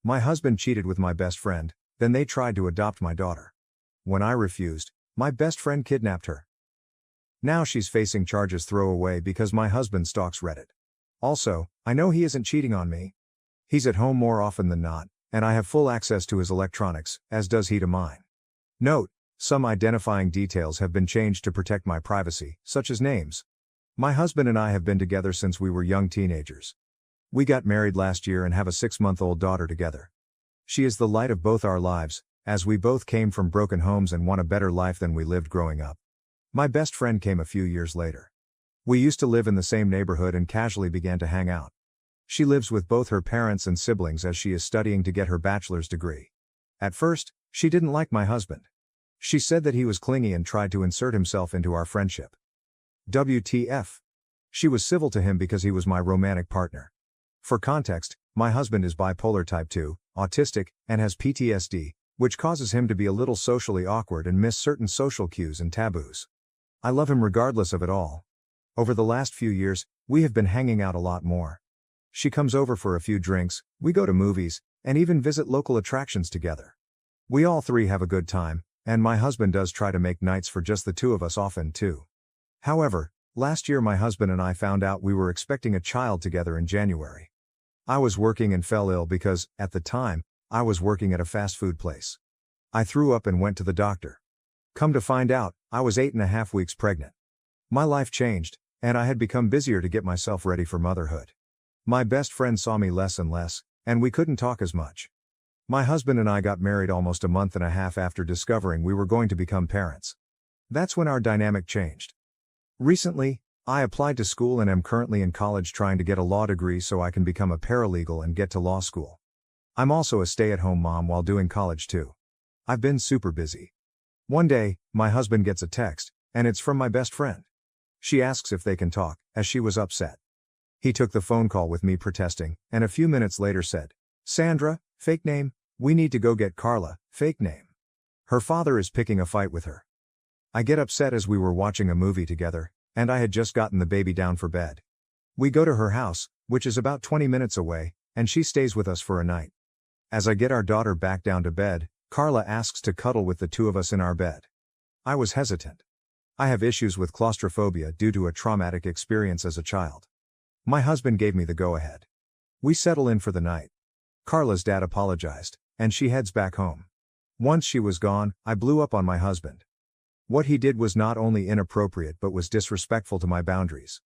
My husband cheated with my best friend, then they tried to adopt my daughter. When I refused, my best friend kidnapped her. Now she's facing charges throw away because my husband stalks Reddit. Also, I know he isn't cheating on me. He's at home more often than not, and I have full access to his electronics, as does he to mine. Note, some identifying details have been changed to protect my privacy, such as names. My husband and I have been together since we were young teenagers. We got married last year and have a 6-month-old daughter together. She is the light of both our lives, as we both came from broken homes and want a better life than we lived growing up. My best friend came a few years later. We used to live in the same neighborhood and casually began to hang out. She lives with both her parents and siblings as she is studying to get her bachelor's degree. At first, she didn't like my husband. She said that he was clingy and tried to insert himself into our friendship. WTF. She was civil to him because he was my romantic partner. For context, my husband is bipolar type 2, autistic, and has PTSD, which causes him to be a little socially awkward and miss certain social cues and taboos. I love him regardless of it all. Over the last few years, we have been hanging out a lot more. She comes over for a few drinks, we go to movies, and even visit local attractions together. We all three have a good time, and my husband does try to make nights for just the two of us often too. However, last year my husband and I found out we were expecting a child together in January. I was working and fell ill because, at the time, I was working at a fast food place. I threw up and went to the doctor. Come to find out, I was 8.5 weeks pregnant. My life changed, and I had become busier to get myself ready for motherhood. My best friend saw me less and less, and we couldn't talk as much. My husband and I got married almost a month and a half after discovering we were going to become parents. That's when our dynamic changed. Recently, I applied to school and am currently in college trying to get a law degree so I can become a paralegal and get to law school. I'm also a stay-at-home mom while doing college too. I've been super busy. One day, my husband gets a text, and it's from my best friend. She asks if they can talk, as she was upset. He took the phone call with me protesting, and a few minutes later said, "Sandra, fake name, we need to go get Carla, fake name. Her father is picking a fight with her." I get upset as we were watching a movie together, and I had just gotten the baby down for bed. We go to her house, which is about 20 minutes away, and she stays with us for a night. As I get our daughter back down to bed, Carla asks to cuddle with the two of us in our bed. I was hesitant. I have issues with claustrophobia due to a traumatic experience as a child. My husband gave me the go-ahead. We settle in for the night. Carla's dad apologized, and she heads back home. Once she was gone, I blew up on my husband. What he did was not only inappropriate but was disrespectful to my boundaries.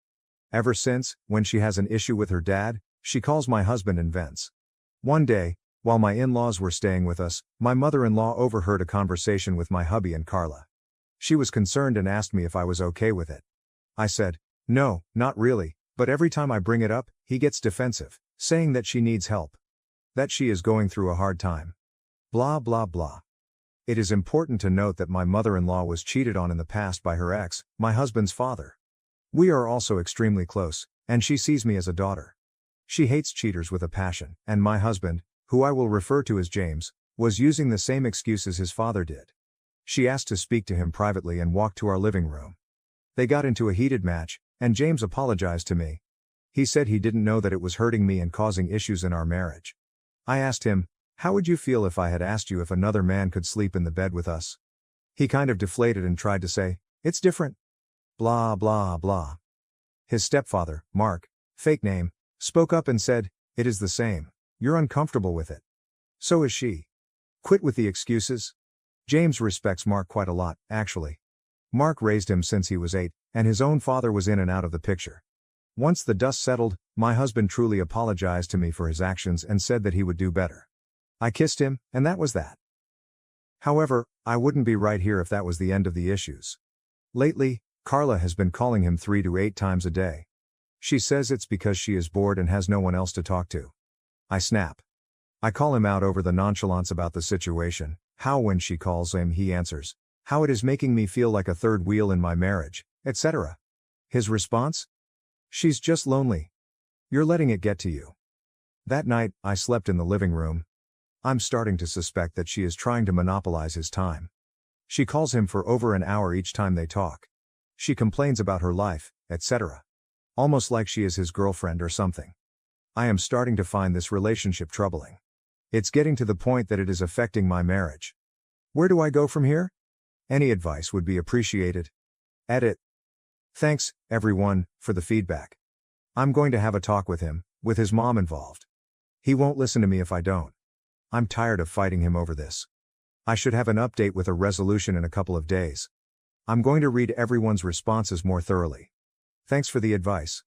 Ever since, when she has an issue with her dad, she calls my husband and vents. One day, while my in-laws were staying with us, my mother-in-law overheard a conversation with my hubby and Carla. She was concerned and asked me if I was okay with it. I said, "No, not really, but every time I bring it up, he gets defensive, saying that she needs help. That she is going through a hard time. Blah blah blah." It is important to note that my mother-in-law was cheated on in the past by her ex, my husband's father. We are also extremely close, and she sees me as a daughter. She hates cheaters with a passion, and my husband, who I will refer to as James, was using the same excuses his father did. She asked to speak to him privately and walked to our living room. They got into a heated match, and James apologized to me. He said he didn't know that it was hurting me and causing issues in our marriage. I asked him, "How would you feel if I had asked you if another man could sleep in the bed with us?" He kind of deflated and tried to say, "It's different." Blah blah blah. His stepfather, Mark, fake name, spoke up and said, "It is the same. You're uncomfortable with it. So is she. Quit with the excuses." James respects Mark quite a lot, actually. Mark raised him since he was 8, and his own father was in and out of the picture. Once the dust settled, my husband truly apologized to me for his actions and said that he would do better. I kissed him, and that was that. However, I wouldn't be right here if that was the end of the issues. Lately, Carla has been calling him 3 to 8 times a day. She says it's because she is bored and has no one else to talk to. I snap. I call him out over the nonchalance about the situation, how when she calls him he answers, how it is making me feel like a third wheel in my marriage, etc. His response? "She's just lonely. You're letting it get to you." That night, I slept in the living room. I'm starting to suspect that she is trying to monopolize his time. She calls him for over an hour each time they talk. She complains about her life, etc. Almost like she is his girlfriend or something. I am starting to find this relationship troubling. It's getting to the point that it is affecting my marriage. Where do I go from here? Any advice would be appreciated. Edit. Thanks, everyone, for the feedback. I'm going to have a talk with him, with his mom involved. He won't listen to me if I don't. I'm tired of fighting him over this. I should have an update with a resolution in a couple of days. I'm going to read everyone's responses more thoroughly. Thanks for the advice.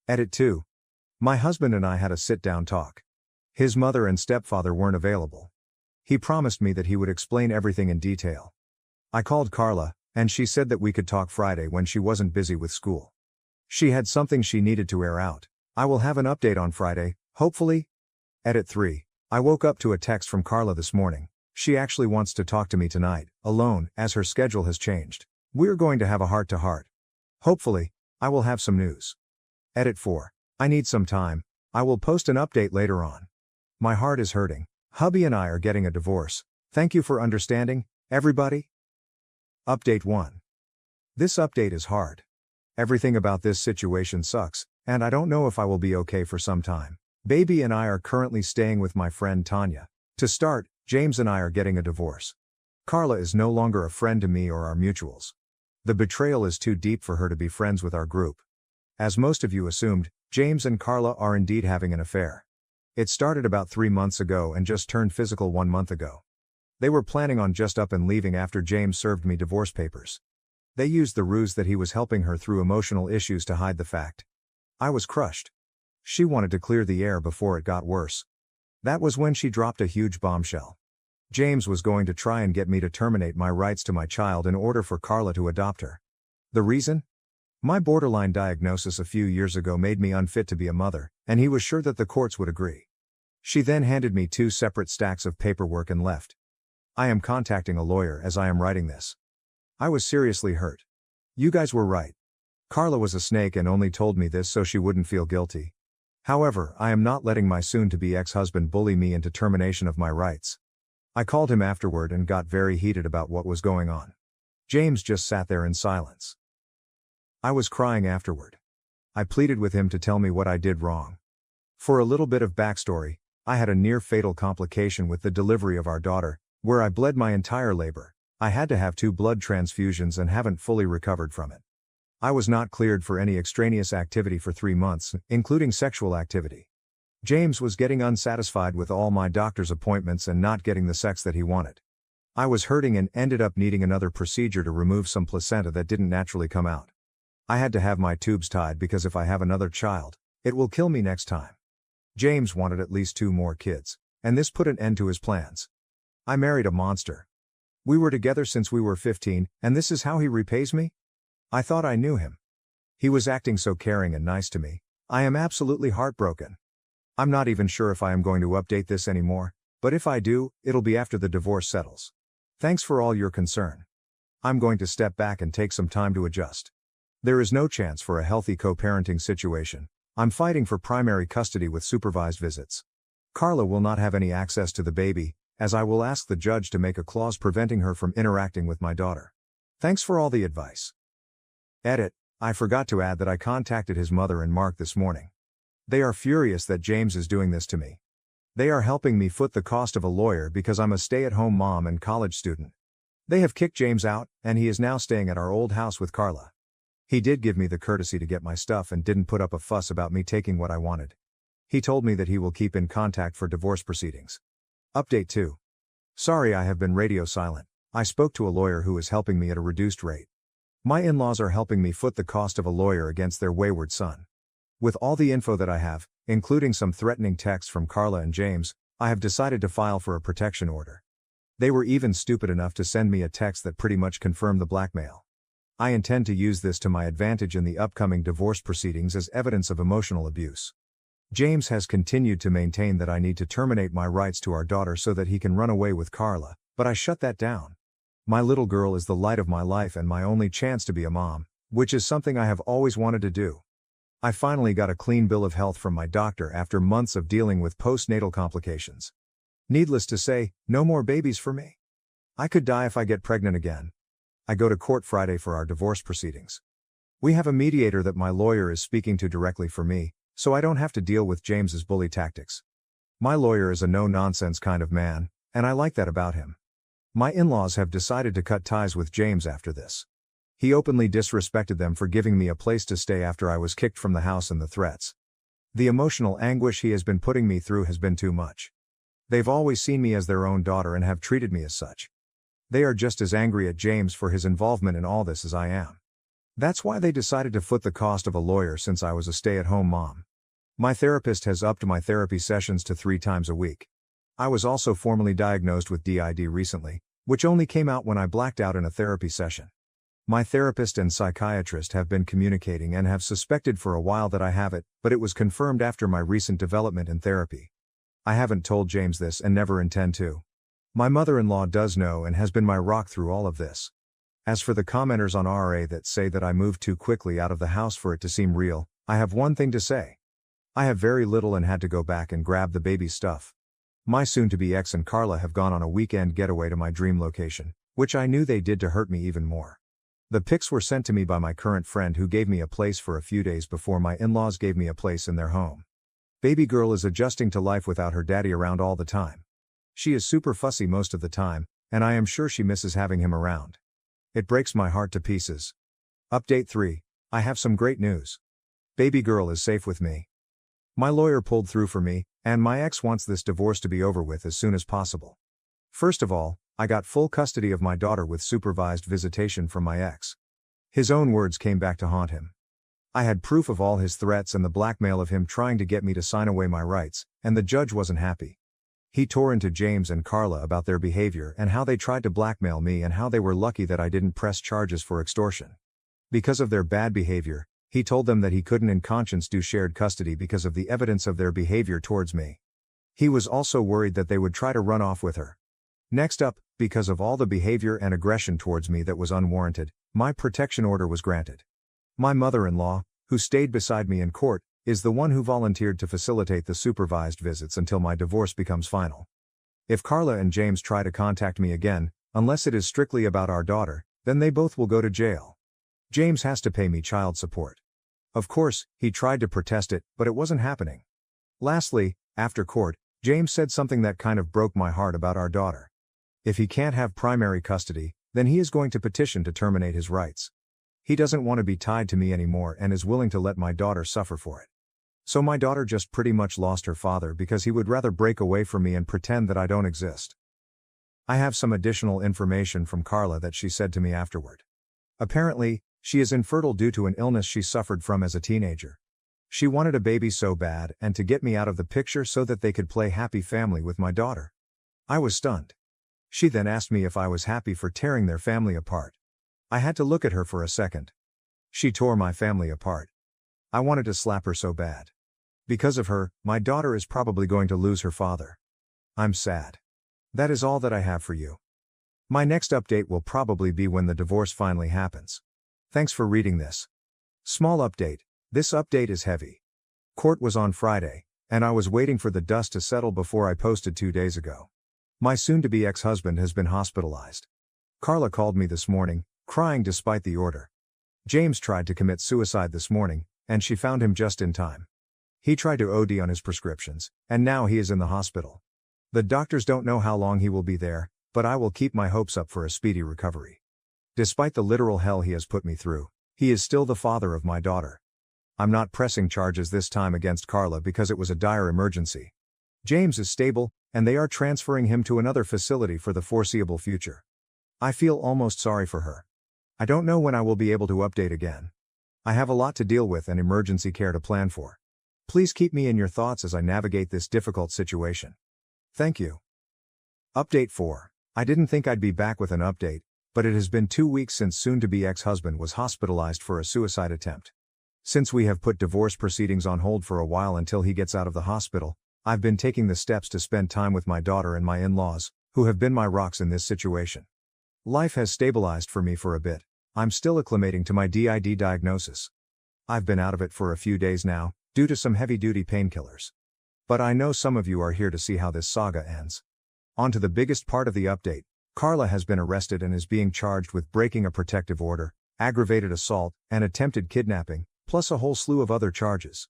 Edit 2. My husband and I had a sit-down talk. His mother and stepfather weren't available. He promised me that he would explain everything in detail. I called Carla, and she said that we could talk Friday when she wasn't busy with school. She had something she needed to air out. I will have an update on Friday, hopefully. Edit 3. I woke up to a text from Carla this morning. She actually wants to talk to me tonight, alone, as her schedule has changed. We're going to have a heart-to-heart. Hopefully, I will have some news. Edit 4. I need some time. I will post an update later on. My heart is hurting. Hubby and I are getting a divorce. Thank you for understanding, everybody. Update 1. This update is hard. Everything about this situation sucks, and I don't know if I will be okay for some time. Baby and I are currently staying with my friend Tanya. To start, James and I are getting a divorce. Carla is no longer a friend to me or our mutuals. The betrayal is too deep for her to be friends with our group. As most of you assumed, James and Carla are indeed having an affair. It started about 3 months ago and just turned physical 1 month ago. They were planning on just up and leaving after James served me divorce papers. They used the ruse that he was helping her through emotional issues to hide the fact. I was crushed. She wanted to clear the air before it got worse. That was when she dropped a huge bombshell. James was going to try and get me to terminate my rights to my child in order for Carla to adopt her. The reason? My borderline diagnosis a few years ago made me unfit to be a mother, and he was sure that the courts would agree. She then handed me 2 separate stacks of paperwork and left. I am contacting a lawyer as I am writing this. I was seriously hurt. You guys were right. Carla was a snake and only told me this so she wouldn't feel guilty. However, I am not letting my soon-to-be ex-husband bully me into termination of my rights. I called him afterward and got very heated about what was going on. James just sat there in silence. I was crying afterward. I pleaded with him to tell me what I did wrong. For a little bit of backstory, I had a near-fatal complication with the delivery of our daughter, where I bled my entire labor. I had to have 2 blood transfusions and haven't fully recovered from it. I was not cleared for any extraneous activity for 3 months, including sexual activity. James was getting unsatisfied with all my doctor's appointments and not getting the sex that he wanted. I was hurting and ended up needing another procedure to remove some placenta that didn't naturally come out. I had to have my tubes tied because if I have another child, it will kill me next time. James wanted at least 2 more kids, and this put an end to his plans. I married a monster. We were together since we were 15, and this is how he repays me? I thought I knew him. He was acting so caring and nice to me. I am absolutely heartbroken. I'm not even sure if I am going to update this anymore, but if I do, it'll be after the divorce settles. Thanks for all your concern. I'm going to step back and take some time to adjust. There is no chance for a healthy co-parenting situation. I'm fighting for primary custody with supervised visits. Carla will not have any access to the baby, as I will ask the judge to make a clause preventing her from interacting with my daughter. Thanks for all the advice. Edit. I forgot to add that I contacted his mother and Mark this morning. They are furious that James is doing this to me. They are helping me foot the cost of a lawyer because I'm a stay-at-home mom and college student. They have kicked James out, and he is now staying at our old house with Carla. He did give me the courtesy to get my stuff and didn't put up a fuss about me taking what I wanted. He told me that he will keep in contact for divorce proceedings. Update 2. Sorry I have been radio silent. I spoke to a lawyer who is helping me at a reduced rate. My in-laws are helping me foot the cost of a lawyer against their wayward son. With all the info that I have, including some threatening texts from Carla and James, I have decided to file for a protection order. They were even stupid enough to send me a text that pretty much confirmed the blackmail. I intend to use this to my advantage in the upcoming divorce proceedings as evidence of emotional abuse. James has continued to maintain that I need to terminate my rights to our daughter so that he can run away with Carla, but I shut that down. My little girl is the light of my life and my only chance to be a mom, which is something I have always wanted to do. I finally got a clean bill of health from my doctor after months of dealing with postnatal complications. Needless to say, no more babies for me. I could die if I get pregnant again. I go to court Friday for our divorce proceedings. We have a mediator that my lawyer is speaking to directly for me, so I don't have to deal with James's bully tactics. My lawyer is a no-nonsense kind of man, and I like that about him. My in-laws have decided to cut ties with James after this. He openly disrespected them for giving me a place to stay after I was kicked from the house and the threats. The emotional anguish he has been putting me through has been too much. They've always seen me as their own daughter and have treated me as such. They are just as angry at James for his involvement in all this as I am. That's why they decided to foot the cost of a lawyer since I was a stay-at-home mom. My therapist has upped my therapy sessions to 3 times a week. I was also formally diagnosed with DID recently, which only came out when I blacked out in a therapy session. My therapist and psychiatrist have been communicating and have suspected for a while that I have it, but it was confirmed after my recent development in therapy. I haven't told James this and never intend to. My mother-in-law does know and has been my rock through all of this. As for the commenters on RA that say that I moved too quickly out of the house for it to seem real, I have one thing to say. I have very little and had to go back and grab the baby's stuff. My soon-to-be ex and Carla have gone on a weekend getaway to my dream location, which I knew they did to hurt me even more. The pics were sent to me by my current friend who gave me a place for a few days before my in-laws gave me a place in their home. Baby girl is adjusting to life without her daddy around all the time. She is super fussy most of the time, and I am sure she misses having him around. It breaks my heart to pieces. Update 3. I have some great news. Baby girl is safe with me. My lawyer pulled through for me, and my ex wants this divorce to be over with as soon as possible. First of all, I got full custody of my daughter with supervised visitation from my ex. His own words came back to haunt him. I had proof of all his threats and the blackmail of him trying to get me to sign away my rights, and the judge wasn't happy. He tore into James and Carla about their behavior and how they tried to blackmail me and how they were lucky that I didn't press charges for extortion. Because of their bad behavior, he told them that he couldn't in conscience do shared custody because of the evidence of their behavior towards me. He was also worried that they would try to run off with her. Next up, because of all the behavior and aggression towards me that was unwarranted, my protection order was granted. My mother-in-law, who stayed beside me in court, is the one who volunteered to facilitate the supervised visits until my divorce becomes final. If Carla and James try to contact me again, unless it is strictly about our daughter, then they both will go to jail. James has to pay me child support. Of course, he tried to protest it, but it wasn't happening. Lastly, after court, James said something that kind of broke my heart about our daughter. If he can't have primary custody, then he is going to petition to terminate his rights. He doesn't want to be tied to me anymore and is willing to let my daughter suffer for it. So my daughter just pretty much lost her father because he would rather break away from me and pretend that I don't exist. I have some additional information from Carla that she said to me afterward. Apparently, she is infertile due to an illness she suffered from as a teenager. She wanted a baby so bad and to get me out of the picture so that they could play happy family with my daughter. I was stunned. She then asked me if I was happy for tearing their family apart. I had to look at her for a second. She tore my family apart. I wanted to slap her so bad. Because of her, my daughter is probably going to lose her father. I'm sad. That is all that I have for you. My next update will probably be when the divorce finally happens. Thanks for reading this. Small update. This update is heavy. Court was on Friday, and I was waiting for the dust to settle before I posted 2 days ago. My soon-to-be ex-husband has been hospitalized. Carla called me this morning, crying despite the order. James tried to commit suicide this morning, and she found him just in time. He tried to OD on his prescriptions, and now he is in the hospital. The doctors don't know how long he will be there, but I will keep my hopes up for a speedy recovery. Despite the literal hell he has put me through, he is still the father of my daughter. I'm not pressing charges this time against Carla because it was a dire emergency. James is stable, and they are transferring him to another facility for the foreseeable future. I feel almost sorry for her. I don't know when I will be able to update again. I have a lot to deal with and emergency care to plan for. Please keep me in your thoughts as I navigate this difficult situation. Thank you. Update 4. I didn't think I'd be back with an update, but it has been 2 weeks since soon-to-be ex-husband was hospitalized for a suicide attempt. Since we have put divorce proceedings on hold for a while until he gets out of the hospital, I've been taking the steps to spend time with my daughter and my in-laws, who have been my rocks in this situation. Life has stabilized for me for a bit. I'm still acclimating to my DID diagnosis. I've been out of it for a few days now, due to some heavy-duty painkillers. But I know some of you are here to see how this saga ends. On to the biggest part of the update. Carla has been arrested and is being charged with breaking a protective order, aggravated assault, and attempted kidnapping, plus a whole slew of other charges.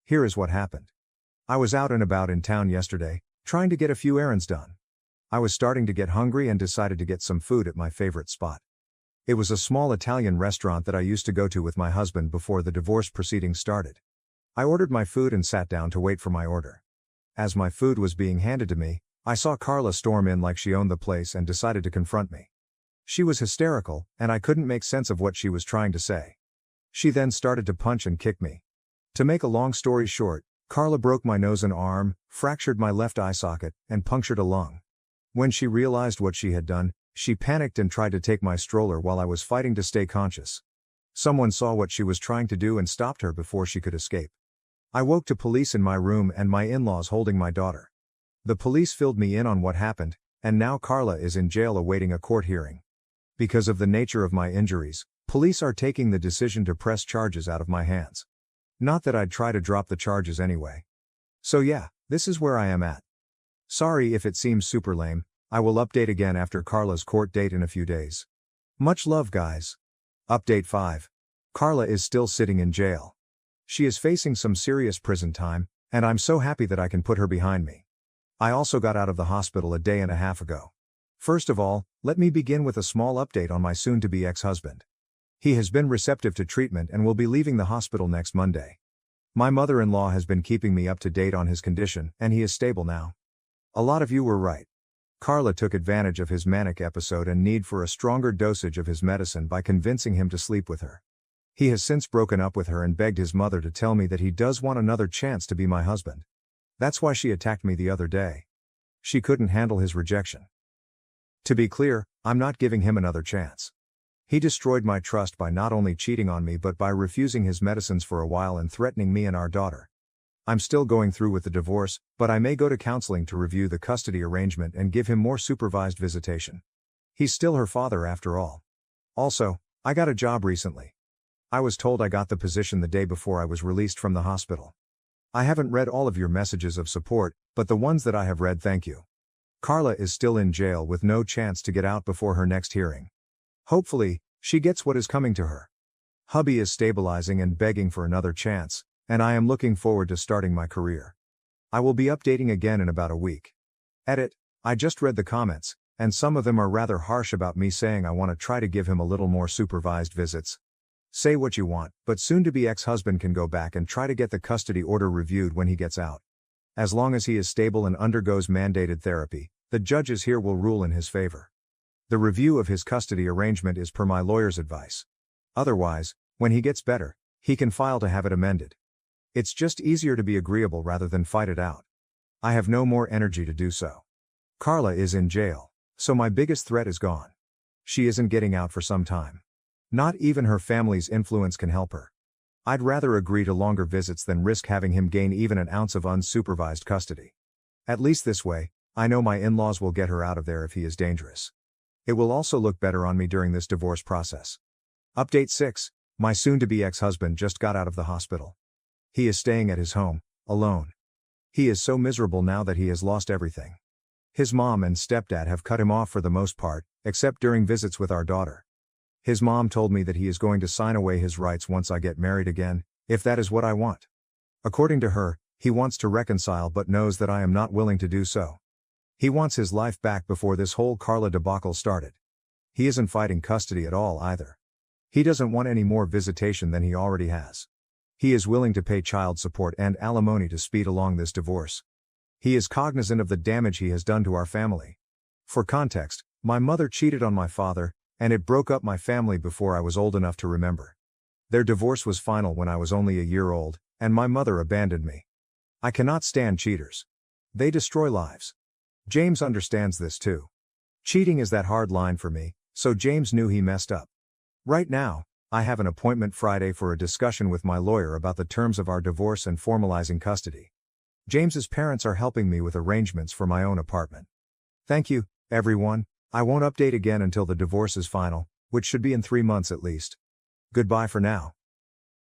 Here is what happened. I was out and about in town yesterday, trying to get a few errands done. I was starting to get hungry and decided to get some food at my favorite spot. It was a small Italian restaurant that I used to go to with my husband before the divorce proceedings started. I ordered my food and sat down to wait for my order. As my food was being handed to me, I saw Carla storm in like she owned the place and decided to confront me. She was hysterical, and I couldn't make sense of what she was trying to say. She then started to punch and kick me. To make a long story short, Carla broke my nose and arm, fractured my left eye socket, and punctured a lung. When she realized what she had done, she panicked and tried to take my stroller while I was fighting to stay conscious. Someone saw what she was trying to do and stopped her before she could escape. I woke to police in my room and my in-laws holding my daughter. The police filled me in on what happened, and now Carla is in jail awaiting a court hearing. Because of the nature of my injuries, police are taking the decision to press charges out of my hands. Not that I'd try to drop the charges anyway. So yeah, this is where I am at. Sorry if it seems super lame, I will update again after Carla's court date in a few days. Much love, guys. Update 5. Carla is still sitting in jail. She is facing some serious prison time, and I'm so happy that I can put her behind me. I also got out of the hospital a day and a half ago. First of all, let me begin with a small update on my soon-to-be ex-husband. He has been receptive to treatment and will be leaving the hospital next Monday. My mother-in-law has been keeping me up to date on his condition, and he is stable now. A lot of you were right. Carla took advantage of his manic episode and need for a stronger dosage of his medicine by convincing him to sleep with her. He has since broken up with her and begged his mother to tell me that he does want another chance to be my husband. That's why she attacked me the other day. She couldn't handle his rejection. To be clear, I'm not giving him another chance. He destroyed my trust by not only cheating on me but by refusing his medicines for a while and threatening me and our daughter. I'm still going through with the divorce, but I may go to counseling to review the custody arrangement and give him more supervised visitation. He's still her father after all. Also, I got a job recently. I was told I got the position the day before I was released from the hospital. I haven't read all of your messages of support, but the ones that I have read, thank you. Carla is still in jail with no chance to get out before her next hearing. Hopefully, she gets what is coming to her. Hubby is stabilizing and begging for another chance, and I am looking forward to starting my career. I will be updating again in about a week. Edit, I just read the comments, and some of them are rather harsh about me saying I want to try to give him a little more supervised visits. Say what you want, but soon-to-be ex-husband can go back and try to get the custody order reviewed when he gets out. As long as he is stable and undergoes mandated therapy, the judges here will rule in his favor. The review of his custody arrangement is per my lawyer's advice. Otherwise, when he gets better, he can file to have it amended. It's just easier to be agreeable rather than fight it out. I have no more energy to do so. Carla is in jail, so my biggest threat is gone. She isn't getting out for some time. Not even her family's influence can help her. I'd rather agree to longer visits than risk having him gain even an ounce of unsupervised custody. At least this way, I know my in-laws will get her out of there if he is dangerous. It will also look better on me during this divorce process. Update 6. My soon-to-be ex-husband just got out of the hospital. He is staying at his home, alone. He is so miserable now that he has lost everything. His mom and stepdad have cut him off for the most part, except during visits with our daughter. His mom told me that he is going to sign away his rights once I get married again, if that is what I want. According to her, he wants to reconcile but knows that I am not willing to do so. He wants his life back before this whole Carla debacle started. He isn't fighting custody at all either. He doesn't want any more visitation than he already has. He is willing to pay child support and alimony to speed along this divorce. He is cognizant of the damage he has done to our family. For context, my mother cheated on my father, and it broke up my family before I was old enough to remember. Their divorce was final when I was only a year old, and my mother abandoned me. I cannot stand cheaters. They destroy lives. James understands this too. Cheating is that hard line for me, so James knew he messed up. Right now, I have an appointment Friday for a discussion with my lawyer about the terms of our divorce and formalizing custody. James's parents are helping me with arrangements for my own apartment. Thank you, everyone. I won't update again until the divorce is final, which should be in 3 months at least. Goodbye for now.